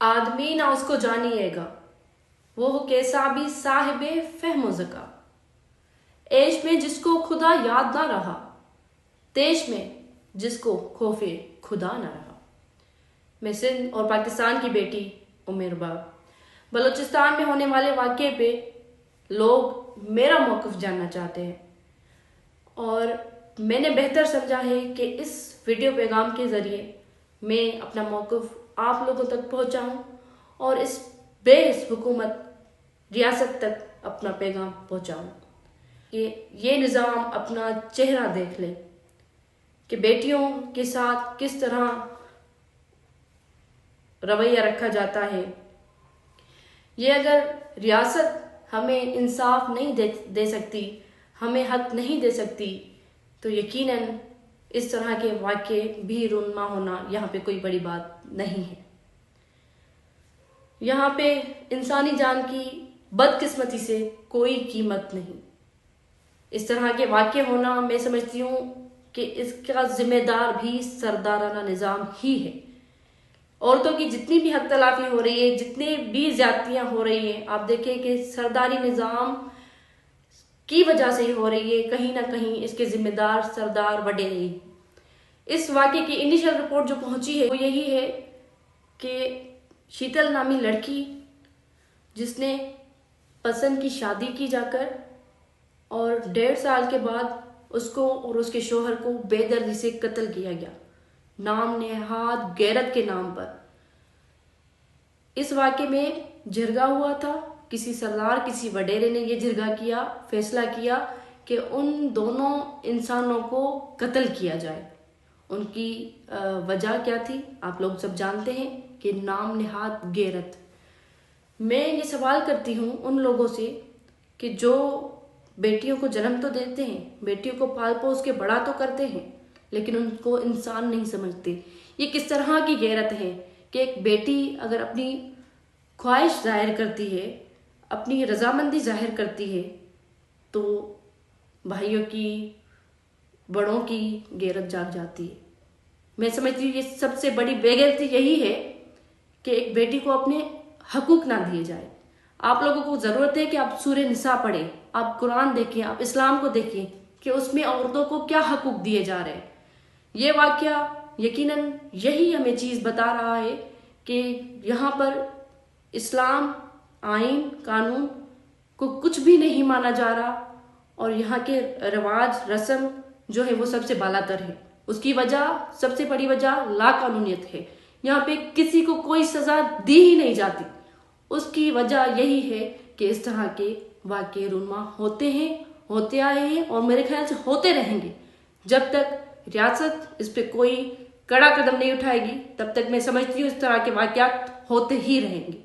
आदमी ना उसको जानिएगा, वो हो कैसा भी साहिबे फहमो ज़का। ऐश में जिसको खुदा याद ना रहा, तेश में जिसको खौफे खुदा ना रहा। मैं सिंध और पाकिस्तान की बेटी उमेर बाब। बलूचिस्तान में होने वाले वाक़े पे लोग मेरा मौक़िफ़ जानना चाहते हैं और मैंने बेहतर समझा है कि इस वीडियो पैगाम के ज़रिए मैं अपना मौक़िफ़ आप लोगों तक पहुंचाऊं और इस बेहिस हुकूमत रियासत तक अपना पैगाम पहुंचाऊं कि ये निज़ाम अपना चेहरा देख ले कि बेटियों के साथ किस तरह रवैया रखा जाता है। ये अगर रियासत हमें इंसाफ नहीं दे सकती, हमें हक नहीं दे सकती, तो यकीनन इस तरह के वाक़े भी रूनमा होना यहाँ पे कोई बड़ी बात नहीं है। यहाँ पे इंसानी जान की बदकिस्मती से कोई कीमत नहीं। इस तरह के वाक़े होना मैं समझती हूँ कि इसका जिम्मेदार भी सरदाराना निज़ाम ही है। औरतों की जितनी भी हक तलाफी हो रही है, जितने भी ज्यादतियाँ हो रही हैं, आप देखें कि सरदारी निज़ाम की वजह से ही हो रही है। कहीं ना कहीं इसके जिम्मेदार सरदार वडेरे ही। इस वाक़े की इनिशियल रिपोर्ट जो पहुंची है वो यही है कि शीतल नामी लड़की जिसने पसंद की शादी की जाकर और 1.5 साल के बाद उसको और उसके शोहर को बेदर्दी से कत्ल किया गया, नाम नेहाद गैरत के नाम पर। इस वाक़े में झिरगा हुआ था, किसी सरदार किसी वडेरे ने ये झिरगा किया, फैसला किया कि उन दोनों इंसानों को कत्ल किया जाए। उनकी वजह क्या थी आप लोग सब जानते हैं कि नाम नेहाद गैरत। मैं ये सवाल करती हूँ उन लोगों से कि जो बेटियों को जन्म तो देते हैं, बेटियों को पाल पोस के बड़ा तो करते हैं, लेकिन उनको इंसान नहीं समझते। ये किस तरह की गैरत है कि एक बेटी अगर अपनी ख्वाहिश जाहिर करती है, अपनी रजामंदी जाहिर करती है, तो भाइयों की बड़ों की गैरत जाग जाती है। मैं समझती हूँ ये सबसे बड़ी बेगैरती यही है कि एक बेटी को अपने हकूक ना दिए जाए। आप लोगों को ज़रूरत है कि आप सूरह निसा पढ़ें, आप कुरान देखें, आप इस्लाम को देखें कि उसमें औरतों को क्या हकूक दिए जा रहे हैं। ये वाक़या यकीनन यही हमें चीज़ बता रहा है कि यहाँ पर इस्लाम, आइन, कानून को कुछ भी नहीं माना जा रहा और यहाँ के रिवाज रस्म जो है वो सबसे बालातर है। उसकी वजह, सबसे बड़ी वजह लाकानूनियत है। यहाँ पे किसी को कोई सज़ा दी ही नहीं जाती। उसकी वजह यही है कि इस तरह के वाक़े रूनमा होते हैं, होते आए हैं और मेरे ख्याल से होते रहेंगे। जब तक रियासत इस पे कोई कड़ा कदम नहीं उठाएगी, तब तक मैं समझती हूँ इस तरह के वाक़यात होते ही रहेंगे।